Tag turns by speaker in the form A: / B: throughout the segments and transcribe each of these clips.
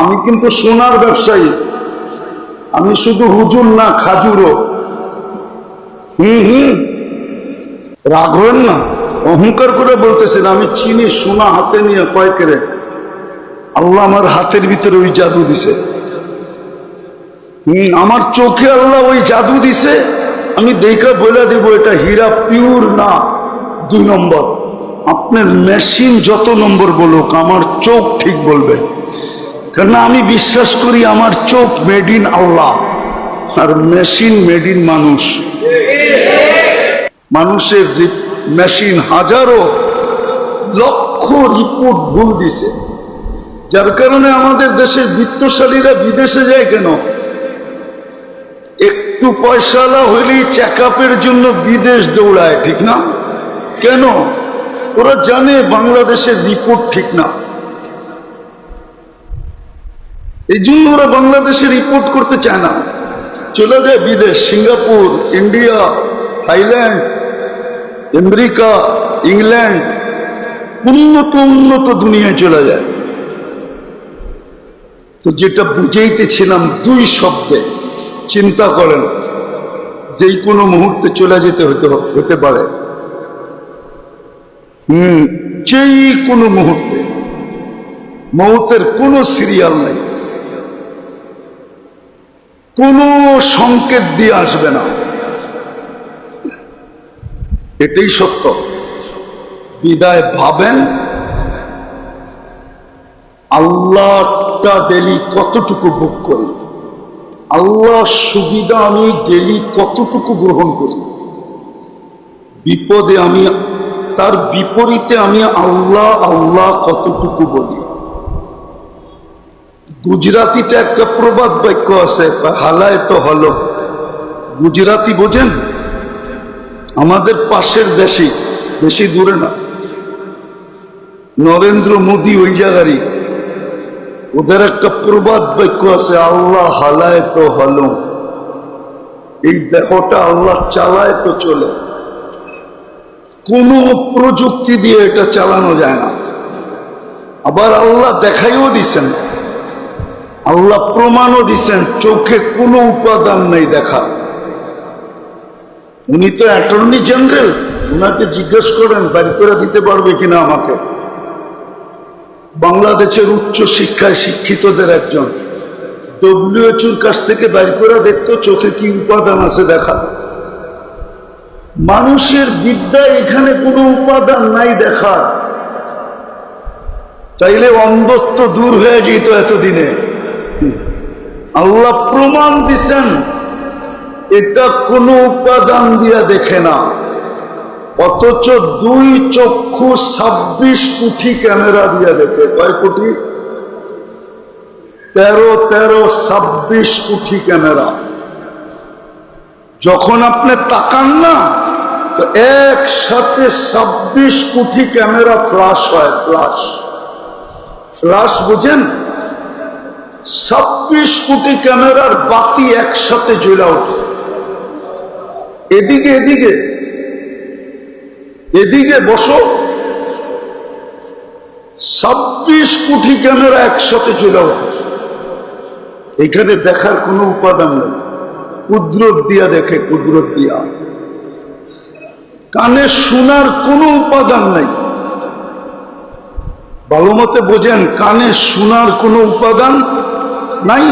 A: আমি কিন্তু সোনার ব্যবসায়ী, আমি শুধু হুজুর না, খাজুরও। রাগ হবেন না, অহংকার করে বলতেছেন। আমি চিনি সোনা হাতে নিয়ে কয় করে। আল্লাহ আমার হাতের ভিতরে ওই জাদু দিছে, আমার চোখে আল্লাহ ওই জাদু দিছে। আমি দেখে বলে দিব এটা হীরা পিওর না। 2 নম্বর, আপনার মেশিন যত নম্বর বলুক, আমার চোখ ঠিক বলবে। কেননা আমি বিশ্বাস করি আমার চোখ মেড ইন আল্লাহ, আর মেশিন মেড ইন মানুষ। মানুষের মেশিন হাজারো লক্ষ রিপোর্ট ভুল দিছে, যার কারণে আমাদের দেশের বিত্তশালীরা বিদেশে যায় কেন? একটু পয়সাওয়ালা হইলেই চেক আপের জন্য বিদেশ দৌড়ায়, ঠিক না? কেন? ওরা জানে বাংলাদেশের রিপোর্ট ঠিক না, এই জন্য ওরা বাংলাদেশে রিপোর্ট করতে চায় না, চলে যায় বিদেশ। Singapore, India, Thailand, America, England, উন্নত দুনিয়ায় চলে যায়। তো যেটা বুঝাইতেছিলাম 2 শব্দে, চিন্তা করেন, যেই কোনো মুহূর্তে চলে যেতে হতে পারে। যেই কোনো মুহূর্তে, মৌতের কোনো সিরিয়াল নাই, কোনো সংকেত দিয়ে আসবে না, এটাই সত্য। বিদায় ভাবেন আল্লাহটা ডেলি কতটুকু ভোগ করি, আল্লাহর সুবিধা আমি ডেলি কতটুকু গ্রহণ করি, বিপদে আমি তার বিপরীতে আমি আল্লাহ আল্লাহ কতটুকু বলি। গুজরাতিতে একটা প্রবাদ বাক্য আছে, হালায় তো হলো। গুজরাতি বোঝেন? আমাদের পাশের দেশে, বেশি দূরে না, নরেন্দ্র মোদী ওই জায়গারই। ওদের একটা প্রবাদ বাক্য আছে, আল্লাহ হালায় তো হলো। এই দেহটা আল্লাহ চালায় তো চলে, কোন প্রযুক্তি দিয়ে এটা চালানো যায় না। আবার আল্লাহ দেখাইও দিছেন, আল্লাহ প্রমাণও দিছেন, চোখে কোনো উপাদান নেই দেখা। উনি তো অ্যাটর্নি জেনারেল, ওনাকে জিজ্ঞেস করেন বাড়ি করে দিতে পারবে কিনা আমাকে। বাংলাদেশের উচ্চ শিক্ষায় শিক্ষিতদের একজন, WHO কাছ থেকে বাড়ি করে দেখতো চোখে কি উপাদান আছে দেখা। মানুষের বিদ্যায় এখানে কোনো উপাদান নাই দেখার, তাইলে অন্ধত্ব দূর হয়ে যেত এতদিনে। আল্লাহ প্রমাণ দিছেন এটা কোনো উপাদান দিয়া দেখে না, অথচ 2 চক্ষু 26 কোটি ক্যামেরা দিয়া দেখে। কয় কোটি? 26 কোটি ক্যামেরা। যখন আপনি তাকান না, তো একসাথে 26 কোটি ক্যামেরা ফ্লাশ হয়। ফ্লাশ বুঝেন? 26 কোটি ক্যামেরার বাতি একসাথে জ্বলে ওঠে। এদিকে বসো, 26 কোটি ক্যামেরা একসাথে জ্বলে ওঠে। এখানে দেখার কোনো উপাদান নেই, কুদরত দিয়া দেখে, কুদরত দিয়া। কানে শোনার কোনো উপাদান নাই, ভালো মতে বোঝেন, কানে শোনার কোনো উপাদান নাই।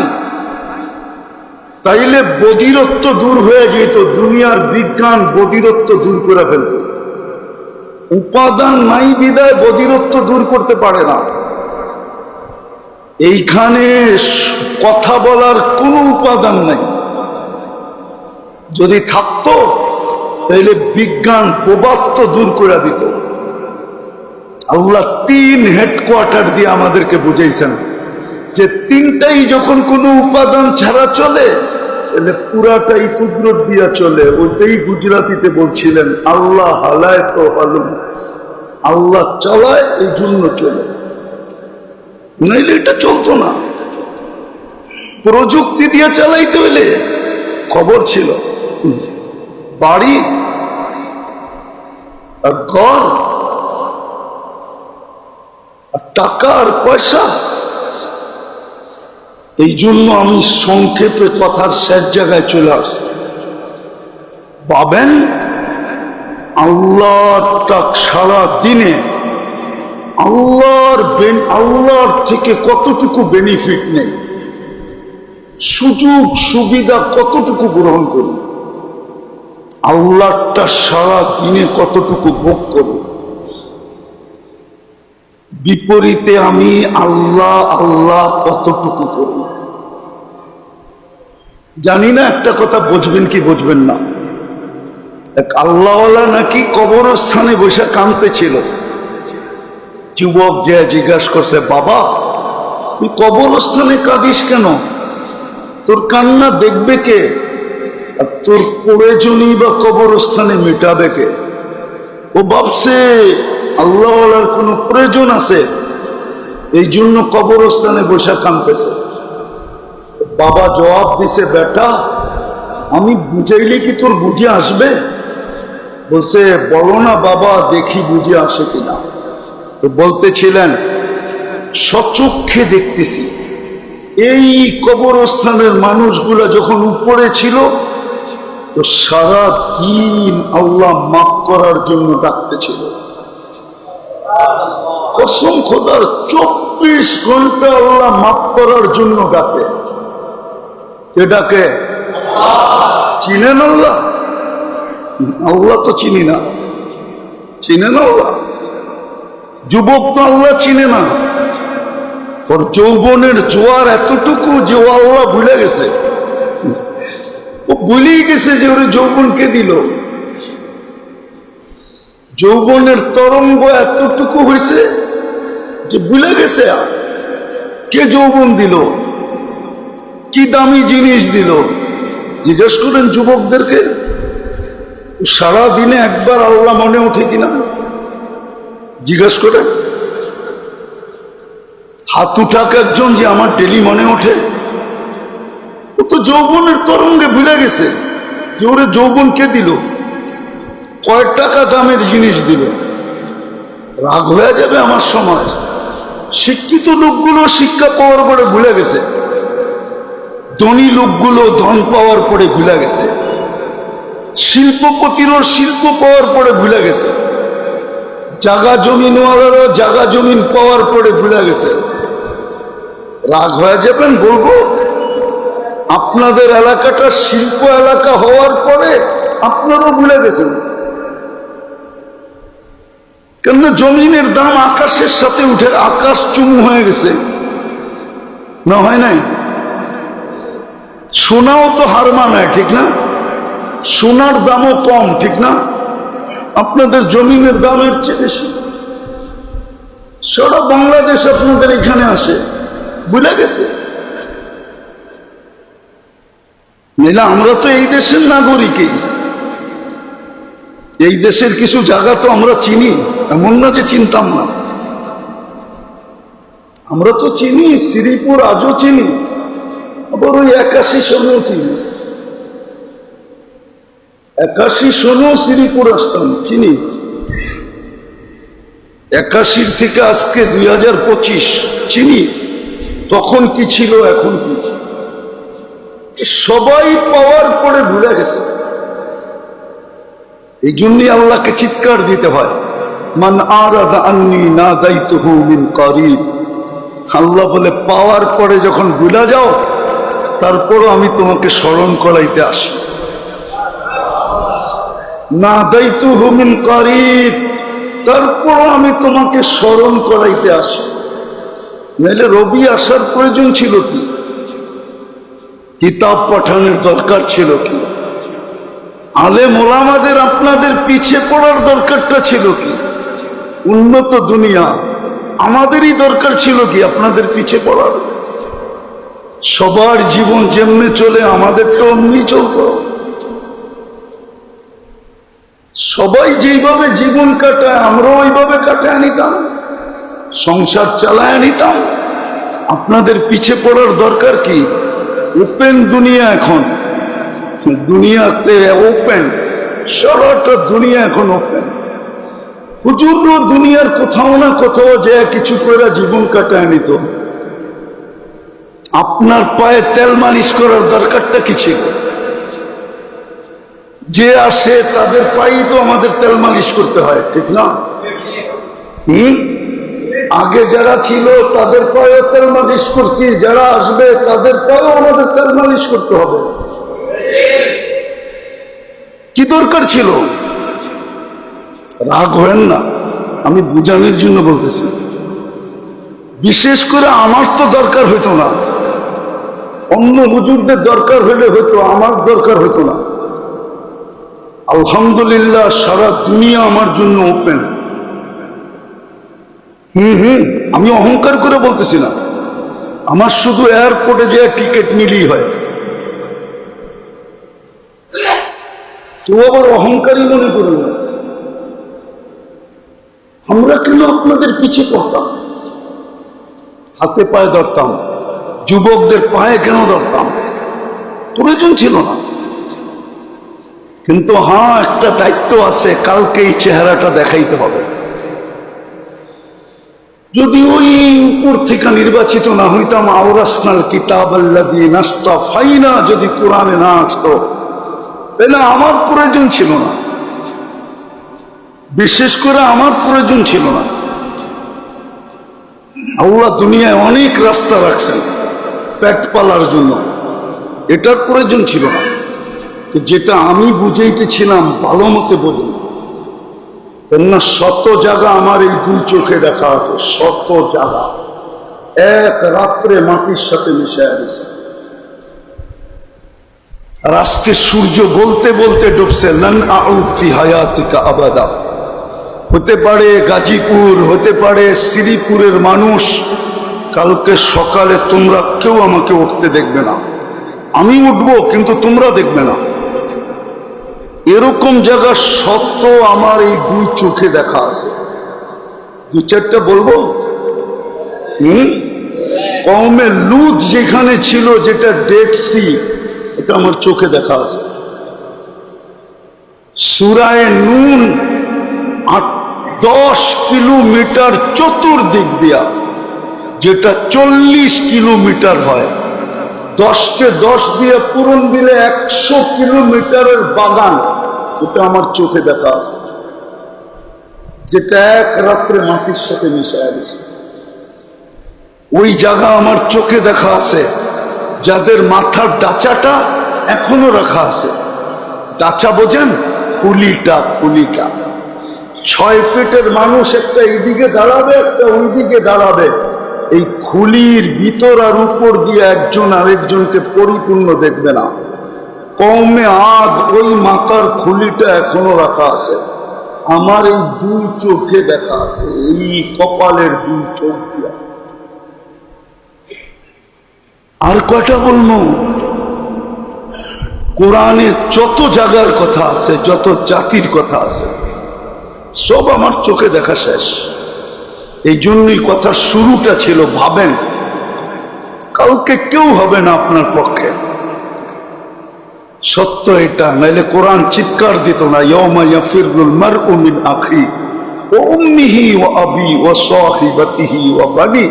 A: তাইলে বধিরত্ব দূর হয়ে যেত, দুনিয়ার বিজ্ঞান বধিরত্ব দূর করে ফেলত। উপাদান নাই বিদায় বধিরত্ব দূর করতে পারে না। এইখানে কথা বলার কোনো উপাদান নাই, যদি থাকতো তাইলে বিজ্ঞান বোবাত্ব দূর করে দিত। আল্লাহ 3 হেডকোয়ার্টার দিয়ে আমাদেরকে বুঝাইছেন যে 3টাই যখন কোনো উপাদান ছাড়া চলে, তাহলে পুরাটাই কুদরত দিয়া চলে। ওইটাই গুজরাতিতে বলছিলেন, আল্লাহ হালায় তো হলো, আল্লাহ চালায় এই জন্য চলে, নাইলে এটা চলতো না। প্রযুক্তি দিয়ে চালাইতে হইলে খবর ছিল, বাড়ি আর ঘর আর টাকা আর পয়সা, এই জন্য আমি সংক্ষেপে কথার শেষ জায়গায় চলে আসছি। পাবেন আল্লাহটা সারা দিনে আল্লাহর থেকে কতটুকু বেনিফিট নেই, সুযোগ সুবিধা কতটুকু গ্রহণ করি, আল্লাহটা সারা দিনে কতটুকু ভোগ করি। বিপরীতে আমি আল্লাহ কতটুকু করি। জানি না একটা কথা বুঝবেন কি বুঝবেন না। এক আল্লাহওয়ালা নাকি কবরস্থানে বসে কাঁদতেছিল। যুবক যে জিজ্ঞাসা করছে, বাবা তুই কবরস্থানে কাঁদিস কেন? তোর কান্না দেখবে কে? আর তোর প্রয়োজনই বা কবরস্থানে মেটাবে কে? ও ভাবছে আল্লাহওয়ালার কোনো প্রয়োজন আছে, এই জন্য কবরস্থানে বসে কাঁদতেছে। বাবা জবাব দিছে, বেটা আমি বুঝাইলে কি তোর বুঝে আসবে? বলছে, বলো না বাবা, দেখি বুঝে আসে কিনা। তো বলতেছিলেন, সচক্ষে দেখতেছি এই কবরস্থানের মানুষগুলা যখন উপরে ছিল তো সারা দিন আল্লাহ মাফ করার জন্য ডাকতেছিল। কসম খোদার 24 ঘন্টা আল্লাহ মাফ করার জন্য ডাকে। কে ডাকে? চিনেন আল্লাহ? আল্লাহ তো চিনি না। চিনেন আল্লাহ? যুবক তো আল্লাহ চিনে না। ওর যৌবনের জোয়ার এতটুকু যে ও আল্লাহ ভুলে গেছে। ও ভুলেই গেছে যে ওর যৌবন কে দিল। যৌবনের তরঙ্গ এতটুকু হয়েছে যে ভুলে গেছে কে যৌবন দিল, কি দামি জিনিস দিল। জিজ্ঞেস করেন যুবকদেরকে, সারা দিনে একবার আল্লাহ মনে ওঠে কিনা জিজ্ঞেস করেন। হাত উঠাক একজন যে আমার ডেলি মনে ওঠে। ও তো যৌবনের তরঙ্গে ভুলে গেছে যে ওরে যৌবন কে দিল, কয়েক টাকা দামের জিনিস দিল। রাগ হয়ে যাবে আমার সমাজ। শিক্ষিত লোকগুলো শিক্ষা পাওয়ার পরে ভুলে গেছে, ধনী লোকগুলো ধন পাওয়ার পরে ভুলে গেছে, শিল্পপতিরও শিল্প পাওয়ার পরে ভুলে গেছে, জাগা জমিনওয়ালারও জাগা জমিন পাওয়ার পরে ভুলে গেছে। রাগ হয়ে যাবেন বলবো, আপনাদের এলাকাটা শিল্প এলাকা হওয়ার পরে আপনারাও ভুলে গেছেন। কেন জমিনের দাম আকাশের সাথে উঠে আকাশ চুমু হয়ে গেছে, না হয় নাই? সোনাও তো হার মানায়, ঠিক না? সোনার দামও কম, ঠিক না? আপনাদের জমিনের দামের চেয়ে বেশি। সারা বাংলাদেশ আপনাদের এখানে আসে, ভুলে গেছে। না আমরা তো এই দেশের নাগরিকই, এই দেশের কিছু জায়গা তো আমরা চিনি, এমন না যে চিনতাম না। আমরা তো চিনি, শ্রীপুর আজও চিনি, আবার ওই 81 সনেও চিনি। 81 সনেও শ্রীপুর আসতাম, চিনি। 81 থেকে আজকে 2025 চিনি। তখন কি ছিল, এখন কি? সবাই পাওয়ার পরে ভুলে গেছে। এই জন্যই আল্লাহকে চিৎকার দিতে হয়, মান আরাদা আন্নি নাদাইতুহু মিন করিব। আল্লাহ বলে, পাওয়ার পরে যখন ভুলে যাও তারপরও আমি তোমাকে স্মরণ করাইতে আসি। নাদাইতুহু মিন করিব, তারপরও আমি তোমাকে স্মরণ করাইতে আসি। নাহলে রবি আসার প্রয়োজন ছিল কি? কিতাব পাঠানোর দরকার ছিল কি? আলেম ওলামাদের আপনাদের পিছে পড়ার দরকারটা ছিল কি? উন্নত দুনিয়া আমাদেরই দরকার ছিল কি আপনাদের পিছে পড়ার? সবার জীবন যেমনি চলে আমাদের তো অমনি চলত। সবাই যেইভাবে জীবন কাটায় আমরাও ওইভাবে কাটায় নিতাম, সংসার চালায় নিতাম। আপনাদের পিছে পড়ার দরকার কি? ওপেন দুনিয়া এখন, দুনিয়াতে ওপেন, সারাটা দুনিয়া এখন ওপেন। হুজুরও দুনিয়ার কোথাও না কোথাও যে কিছু করে জীবন কাটায় নিত। আপনার পায়ে তেল মালিশ করার দরকারটা কি ছিল? যে আসে তাদের পায়েই তো আমাদের তেল মালিশ করতে হয়, ঠিক না? আগে যারা ছিল তাদের পায়ে তেল মালিশ করছি, যারা আসবে তাদের পায়েও আমাদের তেল মালিশ করতে হবে। কি দরকার ছিল? রাগ হবেন না, আমি বুঝানোর জন্য বলতেছি। বিশেষ করে আমার তো দরকার হইতো না, অন্য হুজুরদের দরকার হইলে হয়তো, আমার দরকার হইতো না। আলহামদুলিল্লাহ সারা দুনিয়া আমার জন্য ওপেন। আমি অহংকার করে বলতেছি না, আমার শুধু এয়ারপোর্টে যে টিকিট নিলেই হয়। কেউ আবার অহংকারী মনে করবে না। আমরা কেন আপনাদের পিছিয়ে পড়তাম, হাতে পায়ে ধরতাম, যুবকদের পায়ে কেন ধরতাম? প্রয়োজন ছিল না। কিন্তু হ্যাঁ, একটা দায়িত্ব আছে, কালকে এই চেহারাটা দেখাইতে হবে। যদি ওই উপর থেকে নির্বাচিত না হইতাম, আওরাসনাল কিতাব আল্লাযী নাস্তাফাইনা, যদি কোরআনে না আসতো, তাহলে আমার প্রয়োজন ছিল না। বিশেষ করে আমার প্রয়োজন ছিল না। আল্লাহ দুনিয়ায় অনেক রাস্তা রাখছেন পেট পালার জন্য, এটার প্রয়োজন ছিল না। যেটা আমি বুঝাইতেছিলাম ভালো মতে বুঝি, কেননা শত জায়গা আমার এই দুই চোখে দেখা আছে, শত জায়গা এক রাত্রে মাটির সাথে মিশে গেছে। আর আজকে সূর্য বলতে বলতে ডুবছে, লান আউদ ফি হায়াতিকা আবাদা। হতে পারে গাজীপুর, হতে পারে শ্রীপুরের মানুষ, কালকে সকালে তোমরা কেউ আমাকে উঠতে দেখবে না। আমি উঠবো কিন্তু তোমরা দেখবে না। এরকম জায়গা সত্য আমার এই দুই চোখে দেখা আছে। দু চারটা বলবো। কওমে লূত যেখানে ছিল, যেটা ডেড সি, এটা আমার চোখে দেখা আছে। সূরায়ে নূন 10 কিলোমিটার চতুর্দিক দিয়া, যেটা 40 কিলোমিটার হয়, 10কে 10 দিয়ে পূরণ দিলে 100 কিলোমিটারের বাগান, এটা আমার চোখে দেখা আছে, যেটা এক রাত্রে মাটির সাথে মিশে গেছে। ওই জায়গা আমার চোখে দেখা আছে, যাদের মাথার ডাচাটা এখনো রাখা আছে। ডাচা বোঝেন? খুলিটা, খুলিটা 6 ফিটের মানুষ একটা এইদিকে দাঁড়াবে, একটা ওইদিকে দাঁড়াবে। এই খুলির ভিতর আর উপর দিয়ে একজন আরেকজনকে পরিপূর্ণ দেখবে না। কওমে আদ ওই মাথার খুলিটা এখনো রাখা আছে, আমার এই দুই চোখে দেখা আছে, এই কপালের দুই চোখ দিয়া। আর কয়টা বলবো? কোরআনে যত জায়গার কথা আছে, যত জাতির কথা আছে, সব আমার চোখে দেখা শেষ। এই জন্যই কথার শুরুটা ছিল, ভাবেন কাউকে কেউ হবে না আপনার পক্ষে। সত্য এটা, নাইলে কোরআন চিৎকার দিত না, ইয়াউমা ইয়াফিরুল মারউ মিন আখি ওয়া উম্মিহি ওয়া আবি ওয়া সাহিবাতিহি ওয়া বানি।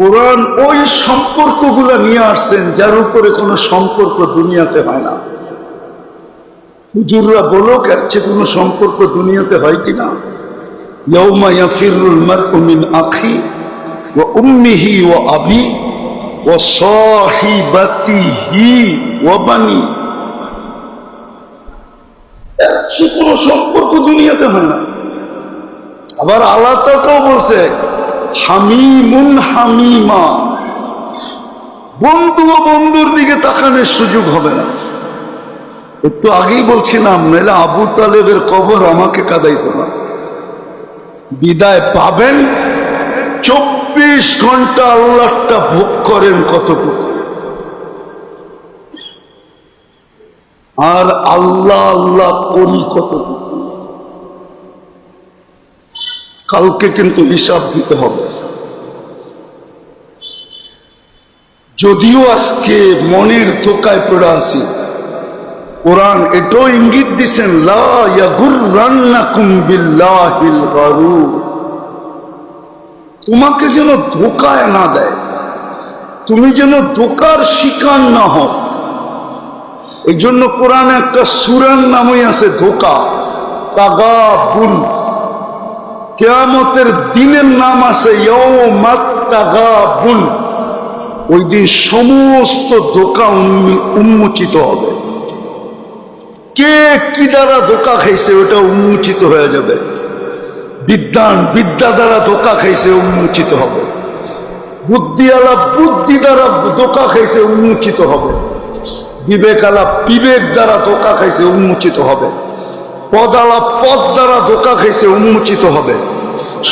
A: কোরআন ওই সম্পর্কগুলো নিয়ে আসছেন যার উপরে কোনো সম্পর্ক দুনিয়াতে হয় না। হুজুররা বলুক, এর চেয়ে কোনো সম্পর্ক দুনিয়াতে হয় কিনা? ইয়াউমা ইয়াফিরুল মারউ মিন আখি ওয়া উম্মিহি ওয়া আবি ওয়া সাহিবাতিহি ওয়া বানি। এর চেয়ে কোনো সম্পর্ক দুনিয়াতে হয় না। আবার আল্লাহ তাআলাও বলছে হামিমুন হামিমা, বন্ধু ও বন্ধুর দিকে তাকানোর সুযোগ হবে না। একটু আগেই বলছিলাম, নাহলে আবু তালেবের কবর আমাকে কাঁদাইতো না। বিদায় পাবেন, 24 ঘন্টা আল্লাহটা ভোগ করেন কতটুকু, আর আল্লাহ আল্লাহ করি কতটুকু। কালকে কিন্তু হিসাব দিতে হবে। যদিও আজকে মনের ধোকায় পড়ে আছি, কোরআন এটাও ইঙ্গিত দিছেন, লা ইয়াগুররান্নাকুম বিল্লাহিল গারুর, তোমাকে যেন ধোকায় না দেয়। তুমি যেন ধোঁকার শিকার না হও। এই জন্য কোরআনে একটা সূরার নামই আছে ধোঁকা, তাগাবুন। কিয়ামতের দিনের নাম আছে ইয়াউমাত তাগাবুন। ওই দিন সমস্ত ধোঁকা উন্মোচিত হবে। কে কি দ্বারা ধোঁকা খাইছে ওটা উন্মোচিত হয়ে যাবে। বিদ্যা দ্বারা ধোঁকা খাইছে উন্মোচিত হবে, বুদ্ধিওয়ালা বুদ্ধি দ্বারা ধোঁকা খাইছে উন্মোচিত হবে, বিবেকালা বিবেক দ্বারা ধোঁকা খাইছে উন্মোচিত হবে, পদালা পদ দ্বারা ধোঁকা খাইছে উন্মোচিত হবে,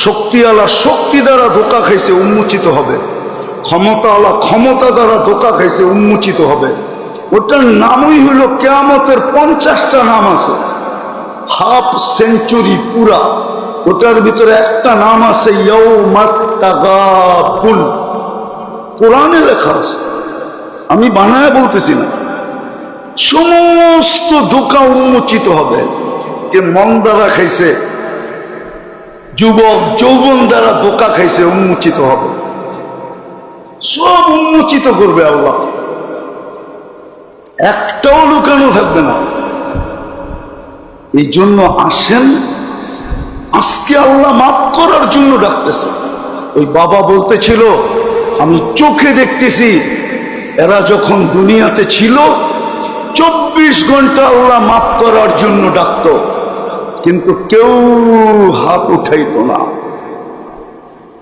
A: শক্তিওয়ালা শক্তি দ্বারা ধোঁকা খাইছে উন্মোচিত হবে, ক্ষমতাওয়ালা ক্ষমতা দ্বারা ধোঁকা খাইছে উন্মোচিত হবে। ওটার নামই হলো কিয়ামতের 50টা নাম আছে, হাফ সেঞ্চুরি পুরা। ওটার ভিতরে একটা নাম আছে ইয়াউমাত তাগাবুন। কোরআনে লেখা আছে, আমি বানায় বলতেছি না। সমস্ত ধোঁকা উন্মোচিত হবে। কে মন দ্বারা খাইছে, যুবক যৌবন দ্বারা ধোঁকা খাইছে উন্মোচিত হবে। সব উন্মোচিত করবে আল্লাহ, একটাও লুকানো থাকবে না। এই জন্য আসেন, আজকে আল্লাহ মাফ করার জন্য ডাকতেছে। ওই বাবা বলতেছিল, আমি চোখে দেখতেছি এরা যখন দুনিয়াতে ছিল 24 ঘন্টা আল্লাহ মাফ করার জন্য ডাকত, কিন্তু কেউ হাত উঠাইতো না,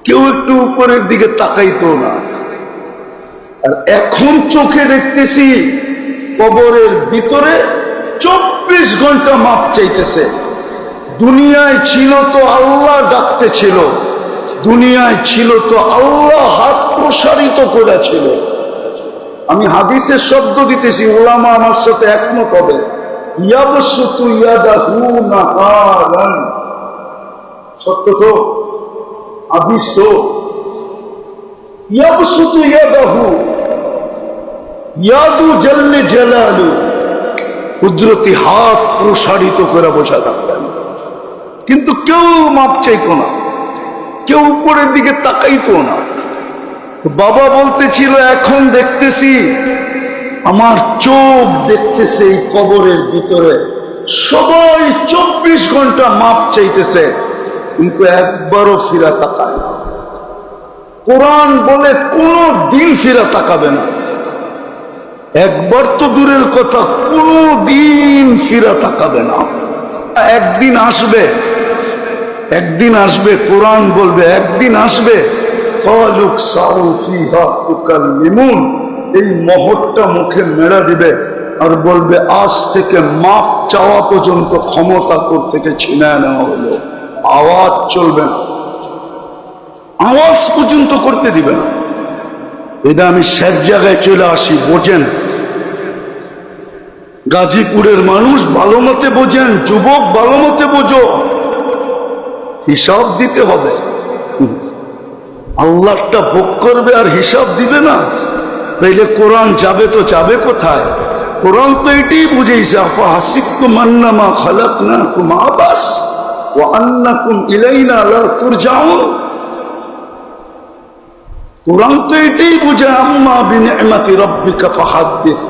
A: কেউ একটু উপরের দিকে তাকাইতো না। আর এখন চোখে দেখতেছি কবরের ভিতরে 24 ঘন্টা মাপ চাইতেছে। দুনিয়ায় ছিল তো আল্লাহ ডাকতেছিল, দুনিয়ায় ছিল তো আল্লাহ হাত প্রসারিত করেছিল। আমি হাদিসের শব্দ দিতেছি, ওলামা আমার সাথে একমত হবে। ইয়াবসুতু ইয়াদাহু নাহারান, সত্য তো, হাদিস তো। ইয়াবসুতু ইয়াদাহু, ইয়াদু জাল্লে জালালু, কুদরতি হাত প্রসারিত করে বসা থাকতেন, কিন্তু কেউ মাপ চাইতো না, কেউ উপরের দিকে তাকাইতো না। তো বাবা বলতেছিল, এখন দেখতেছি আমার চোখ দেখতেছে এই কবরের ভিতরে সবাই 24 ঘন্টা মাপ চাইতেছে, কিন্তু একবারও ফিরা তাকায় না। কোরআন বলে কোনো দিন ফিরা তাকাবে না। একবার তো দূরের কথা, কোনো দিন ফিরা তাকাবে না। একদিন আসবে, একদিন আসবে, কোরআন বলবে একদিন আসবে, এই মহরটা মুখে মেরা দিবে আর বলবে আজ থেকে মাপ চাওয়া পর্যন্ত ক্ষমতা থেকে ছিনায় নেওয়া হলো। আওয়াজ চলবে না, আওয়াজ পর্যন্ত করতে দিবে না। এটা আমি শেষ জায়গায় চলে আসি, বোঝেন? গাজীপুরের মানুষ ভালো মতে বোঝেন, যুবক ভালো মতে বোঝো, হিসাব দিতে হবে। আল্লাহটা ভোগ করবে আর হিসাব দিবে না, তাইলে কোরআন যাবে তো যাবে কোথায়? কোরআন তো এটাই বুঝেছে, আফা হাসিবতুম আন্নামা খালাকনাকুম আবাস ওয়া আন্নাকুম ইলাইনা লা তুরজাউন। কোরআন তো এটাই বুঝে, আম্মা বিনিআমাতি রাব্বিকা ফাহাদ্দিস।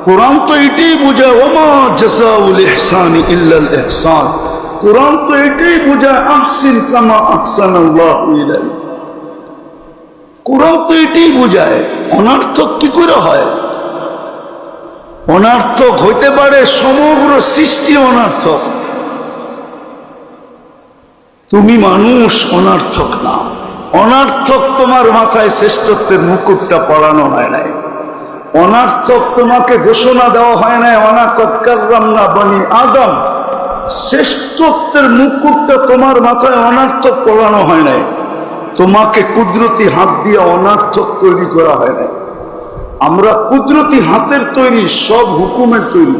A: কোরআন তো এটাই বুঝে, ওমা জাযাউল ইহসানি ইল্লাল ইহসান। কোরআন তো এটাই বুঝে, আহসিন কামা আহসানাল্লাহু ইলাইক। কোরআন তো এটাই বুঝায়। অনার্থক কি করে হয়? অনার্থক হইতে পারে সমগ্র সৃষ্টি অনার্থক, তুমি মানুষ অনার্থক না। অনার্থক তোমার মাথায় শ্রেষ্ঠত্বের মুকুটটা পরানো হয় নাই, অনার্থক তোমাকে ঘোষণা দেওয়া হয় নাই ওয়ালাকাদ কাররামনা বনি আদম। শ্রেষ্ঠত্বের মুকুটটা তোমার মাথায় অনার্থক পরানো হয় নাই, তোমাকে কুদরতি হাত দিয়ে অনার্থক তৈরি করা হয় নাই। আমরা কুদরতি হাতের তৈরি, সব হুকুমের তৈরি।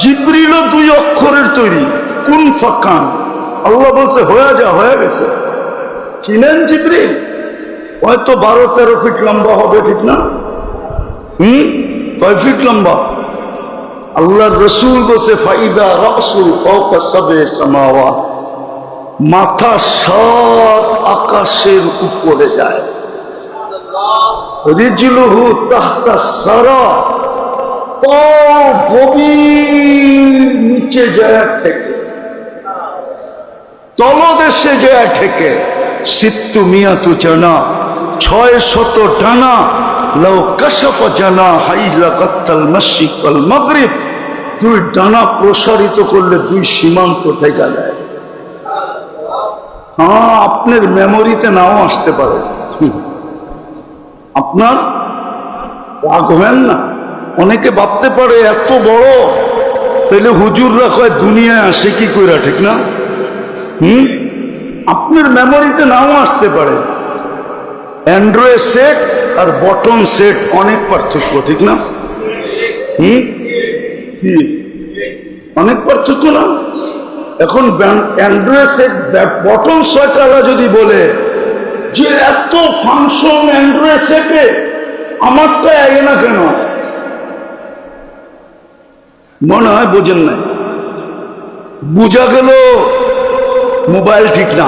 A: জিবরিলও 2 অক্ষরের তৈরি, কুন ফাকান। আল্লাহ বলছে হয়ে যা, হয়ে গেছে। চিনেন জিবরিল? হয়তো 12-13 ফিট লম্বা হবে, ঠিক না? কয় ফিট লম্বা? আল্লাহর রাসূল বলছে ফাইদা রাসূল ফাওকা সাবে সামাওয়াত, মাথা 7 আকাশের উপরে যায়। রিজলুহু তাহতা সারা, পাও গভীর নিচে যায় থেকে, তলদেশে যায় থেকে, সিত্তু মিয়াতু জানা, 600 টানা, লাউ কাশাফা জানা হাইলা কাত্তাল মাশরিক ওয়াল মাগরিব, 2 ডানা প্রসারিত করলে 2 সীমান্ত থেকে যায়। হ্যাঁ, আপনার মেমোরিতে নাও আসতে পারে, আপনার রাগ হবেন না। অনেকে ভাবতে পারে এত বড়, তাহলে হুজুররা কয় দুনিয়ায় আসে কি কইরা, ঠিক না? আপনার মেমোরিতে নাও আসতে পারে। অ্যান্ড্রয়েড সেট আর বটন সেট অনেক পার্থক্য, ঠিক না? কি অনেক পার্থক্য না? এখন অ্যান্ড্রয়েড সেট বটন সেটওয়ালা যদি বলে যে এত ফাংশন অ্যান্ড্রয়েড সেটে, আমারটা আগে না কেন, মনে হয় বোঝেন নাই। বুঝা গেল মোবাইল ঠিক না,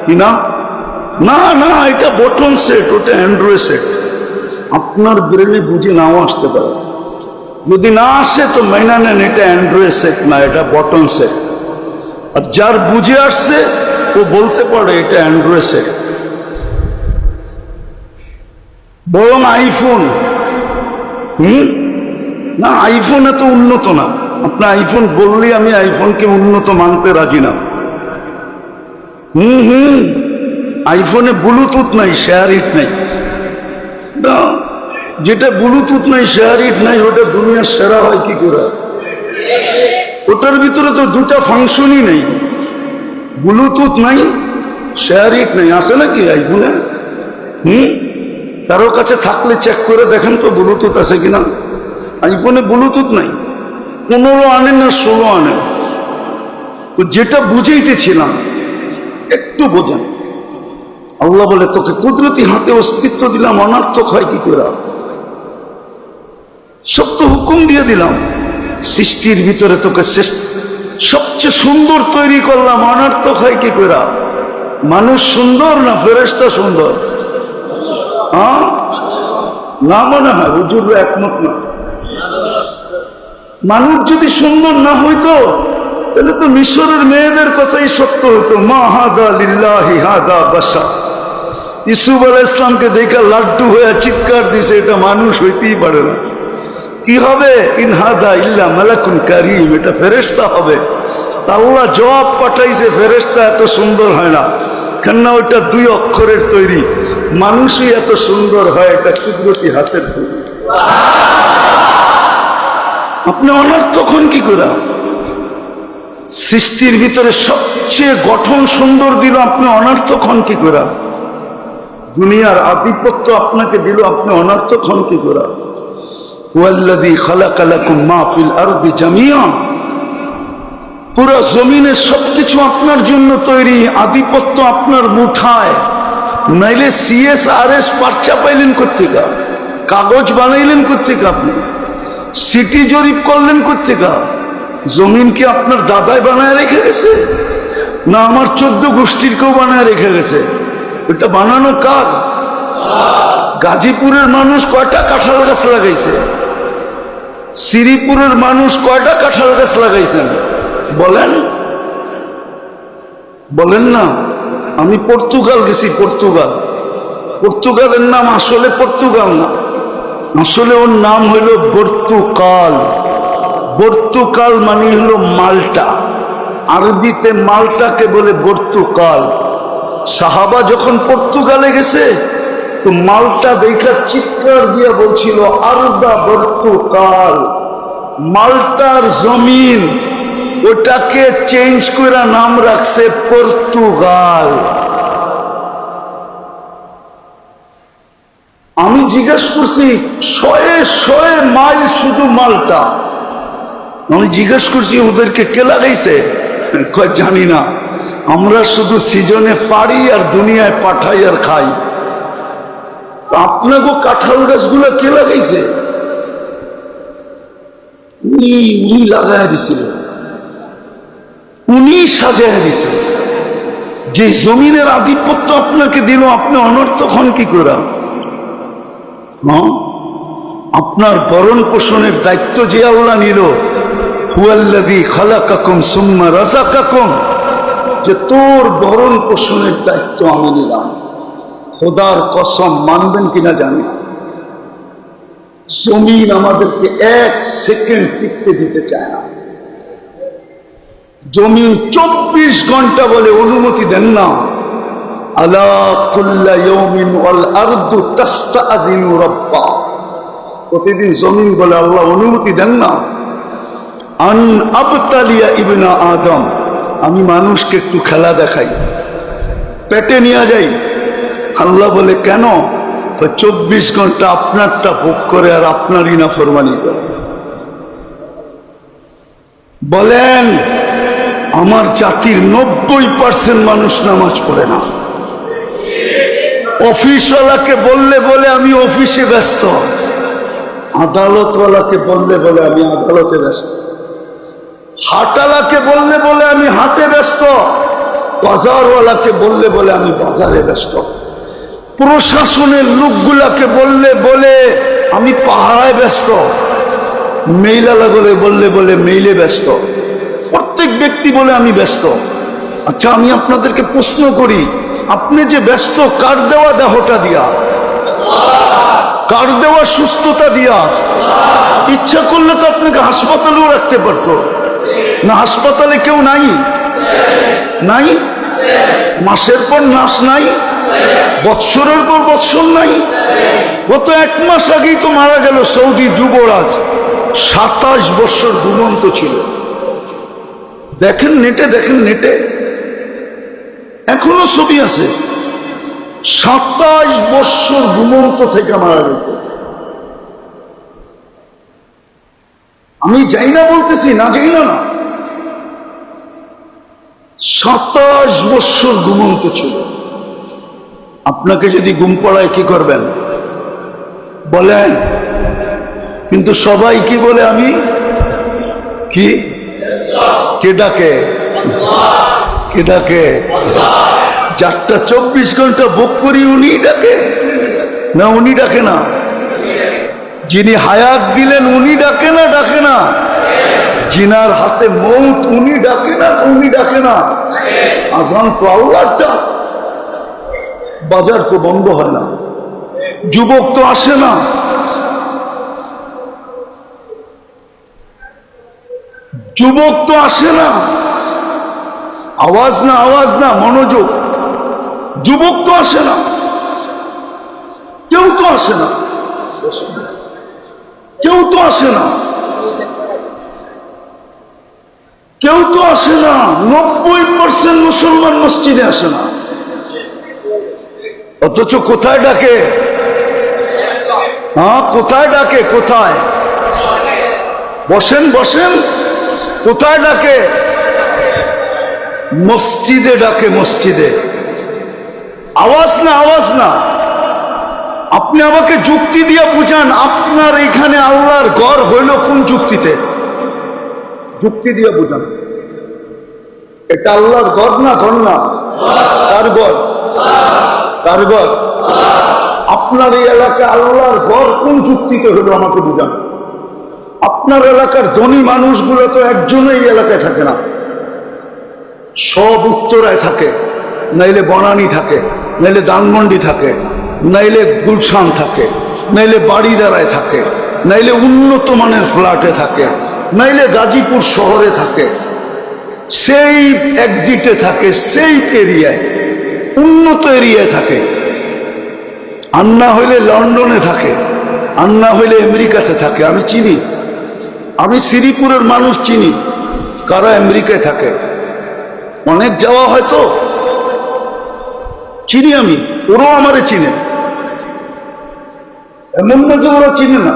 A: কি না? না না, এটা বটন সেট, ওটা অ্যান্ড্রয়েড সেট। আপনার ব্রেনে বুঝে নাও আসতে পারে। যদি না আসে তো মেনে নেন এটা অ্যান্ড্রয়েড সেট না, এটা বটন সেট। আর যার বুঝে আসছে ও বলতে পারে এটা অ্যান্ড্রয়েড সেট। বরং আইফোন, না আইফোন এত উন্নত না। আপনার আইফোন বললে আমি আইফোনকে উন্নত মানতে রাজি না। আইফোনে ব্লুটুথ নাই, শেয়ার ইট নাই। যেটা ব্লুটুথ নাই, শেয়ার ইট নাই, ওটা দুনিয়ার সেরা হয় কি করে? ওটার ভিতরে তো 2টা ফাংশনই নেই, ব্লুটুথ নাই, শেয়ার ইট নাই। আছে নাকি আইফোনে? কারো কাছে থাকলে চেক করে দেখেন তো ব্লুটুথ আছে কিনা। আইফোনে ব্লুটুথ নাই, 15 আনেন না 16 আনেন। তো যেটা বুঝাইতেছিলাম একটু বোঝেন। আল্লাহ বলে তোকে কুদরতি হাতে অস্তিত্ব দিলাম, অনার্থক হয় কি করে? সব তো হুকুম দিয়ে দিলাম। সৃষ্টির ভিতরে তোকে সবচেয়ে সুন্দর তৈরি করলাম, অনার্থক হয় কি করে? মানুষ সুন্দর না ফেরেশতা সুন্দর? হ্যাঁ না, মনে হয় হুজুররা একমত না। মানুষ যদি সুন্দর না হইতো তাহলে তো মিশরের মেয়েদের কথাই সত্য হতো। মা হাদা লিল্লাহি হাদা বাশার। ইউসুফ আলাইহিস সালামকে দেখা লাড্ডু হয়ে চিৎকার দিছে, এটা মানুষ হইতেই পারে না। কি হবে? ইন হাদা ইল্লা মালাকুন কারীম, এটা ফেরেশতা হবে। আল্লাহ জবাব পাঠাইছে, ফেরেশতা এত সুন্দর হয় না, কেননা ওইটা 2 অক্ষরের তৈরি। মানুষই এত সুন্দর হয়, এটা কুদরতি হাতের তৈরি। আপনি অনর্থক হন কি করে? সৃষ্টির ভিতরে সবচেয়ে গঠন সুন্দর দিল, আপনি অনর্থক হন কি করে? দুনিয়ার আধিপত্য আপনাকে দিল, আপনি অনর্থক হন কি করে? ওয়াল্লাযী খালাকা লাকুম মা ফিল আরদি জামিআন, পুরো জমিনের সবকিছু আপনার জন্য তৈরি, আধিপত্য আপনার মুঠায়। নাইলে CSRS পার্চা পাইলেন কোত্থেকে? কাগজ বানাইলেন কোত্থেকে? আপনি সিটি জরিপ করলেন কোত্থেকে? জমিন কি আপনার দাদাই বানায় রেখে গেছে, না আমার 14 গোষ্ঠীর কেউ বানায় রেখে গেছে? এটা বানানো কার? গাজীপুরের মানুষ কয়টা কাঁঠাল গাছ লাগাইছে? শ্রীপুরের মানুষ কয়টা কাঁঠাল গাছ লাগাইছেন বলেন? বলেন না। আমি পর্তুগাল গেছি, পর্তুগালের নাম আসলে পর্তুগাল না, আসলে ওর নাম হইল পর্তুগাল। পর্তুগাল মানে হলো মাল্টা, আরবিতে মাল্টাকে বলে পর্তুগাল। সাহাবা যখন পর্তুগালে গেছে তো মাল্টা দেখা চিৎকার দিয়া বলছিল আরবা পর্তুগাল, মাল্টার জমিন। ওটাকে চেঞ্জ করে নাম রাখছে পর্তুগাল। আমি জিজ্ঞেস করছি 100 মাইল শুধু মাল্টা। আমি জিজ্ঞেস করছি ওদেরকে কে লাগাইছে? জানি না, আমরা শুধু সিজনে পারি আর দুনিয়ায় পাঠাই আর খাই। আপনাকে কাঁঠাল গাছগুলো কে লাগাইছে? উনি লাগাই দিছিল, উনি সাজায় দিছে। যে জমিনের আধিপত্য আপনাকে দিল, আপনি অনর্থক হন কি করে? আপনার ভরণ পোষণের দায়িত্ব যে আল্লাহ নিল, হুয়াল্লাযী খালাকাকুম সুম্মা রাযাকাকুম, যে তোর ভরণ পোষণের দায়িত্ব আমি নিলাম। খোদার কসম, মানবেন কিনা জানি, জমিন আমাদেরকে এক সেকেন্ড টিকতে দিতে চায় না। জমিন 24 ঘন্টা বলে অনুমতি দেন না। আলা কুল্লা ইয়াউমিন ওয়াল আরদু তাস্তাআযিনু রাব্বা, প্রতিদিন জমিন বলে আল্লাহ অনুমতি দেন না। আন আবতালিয়া ইবনা আদম, আমি মানুষকে একটু খেলা দেখাই, পেটে নিয়ে যাই। আল্লাহ বলে কেন? 24 ঘন্টা আপনারটা ভোগ করে আর আপনারই নাফরমানি করে। বলেন আমার জাতির 90% মানুষ নামাজ পড়ে না। অফিসওয়ালাকে বললে বলে আমি অফিসে ব্যস্ত, আদালতওয়ালাকে বললে বলে আমি আদালতে ব্যস্ত, হাটালাকে বললে বলে আমি হাটে ব্যস্ত, বাজারওয়ালাকে বললে বলে আমি বাজারে ব্যস্ত, প্রশাসনের লোকগুলাকে বললে বলে আমি পাহাড়ায় ব্যস্ত, মেইলালা বললে বলে মেইলে ব্যস্ত, প্রত্যেক ব্যক্তি বলে আমি ব্যস্ত। আচ্ছা আমি আপনাদেরকে প্রশ্ন করি, আপনি যে ব্যস্ত কার দেওয়া দেহটা দিয়া? কার দেওয়া সুস্থতা দিয়া? ইচ্ছা করলে তো আপনাকে হাসপাতালেও রাখতে পারতো না। হাসপাতালে কেউ নাই? নাই। মাসের পর মাস নাই, বৎসরের পর বৎসর নাই। গত 1 মাস আগেই তো মারা গেল সৌদি যুবরাজ, 27 বছর ঘুমন্ত ছিল। দেখেন নেটে, দেখেন নেটে, এখনো ছবি আছে। 27 বছর ঘুমন্ত থেকে মারা গেছে। আমি যাই না বলতেছি, না যাই না, 27 বছর ঘুমন্ত ছিল। আপনাকে যদি ঘুম পড়ায় কি করবেন বলেন? কিন্তু সবাই কি বলে? আমি কি? কে ডাকে? কে ডাকে? যারটা 24 ঘন্টা ভোগ করি উনি ডাকে না? উনি ডাকে না? যিনি হায়াত দিলেন উনি ডাকে না? ডাকে না? জিনার হাতে মৌত উনি ডাকে না? উনি ডাকে না? আজান তো আল্লাহর ডাক, বাজার তো বন্ধ হয় না, যুবক তো আসে না, যুবক তো আসে না। আওয়াজ না, আওয়াজ না, মনোযোগ। যুবক তো আসে না, কেউ তো আসে না, কেউ তো আসে না, কেউ তো আসে না। 90% মুসলমান মসজিদে আসে না, অথচ কোথায় ডাকে? হ্যাঁ কোথায় ডাকে? কোথায়? বসেন বসেন, কোথায় ডাকে? মসজিদে ডাকে, মসজিদে। আওয়াজ না, আওয়াজ না। আপনি আমাকে যুক্তি দিয়ে বুঝান, আপনার এখানে আল্লাহর ঘর হইল কোন যুক্তিতে? যুক্তি দিয়ে বুঝান। এটা আল্লাহর ঘর না? ঘর না? কার ঘর? কার ঘর? আপনার এই এলাকায় আল্লাহর ঘর কোন যুক্তিতে হলো আমাকে বুঝান। আপনার এলাকার ধনী মানুষগুলো তো একজনই এই এলাকায় থাকে না, সব উত্তরায় থাকে, নাইলে বনানী থাকে, নাইলে ধানমন্ডি থাকে, নাইলে গুলশান থাকে, নাইলে বাড়িদারায় থাকে, নাইলে উন্নত মানের ফ্ল্যাটে থাকে, নাইলে গাজীপুর শহরে থাকে, সেই এক্সিটে থাকে, সেই এরিয়ায়, উন্নত এরিয়ায় থাকে। আর না হইলে লন্ডনে থাকে, আর না হইলে আমেরিকাতে থাকে। আমি চিনি, আমি শ্রীপুরের মানুষ চিনি কারা আমেরিকায় থাকে, অনেক যাওয়া হয়তো চিনি আমি, ওরাও আমারে চিনে। এমন না যে ওরা চিনে না।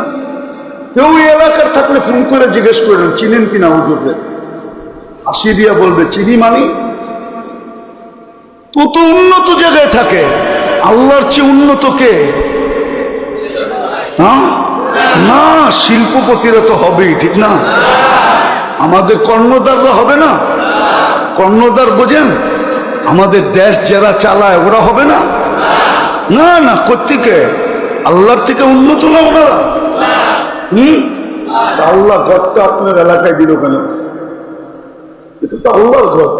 A: কেউ এই এলাকার থাকলে ফোন করে জিজ্ঞেস করেন চিনেন কিনা হুজুরকে, হাসি দিয়া বলবে চিনি। মানি কত উন্নত জায়গায় থাকে, আল্লাহর চেয়ে উন্নত কে? হ্যাঁ না, শিল্পপতিরা তো হবেই, ঠিক না? আমাদের কর্ণধাররা হবে না? কর্ণধার বোঝেন? আমাদের দেশ যারা চালায় ওরা হবে না? না না, কোত্থেকে? আল্লাহর থেকে উন্নত না ওনারা? আল্লাহ ঘরটা আপনার এলাকায় দিল কেন? এটা তো আল্লাহর ঘর।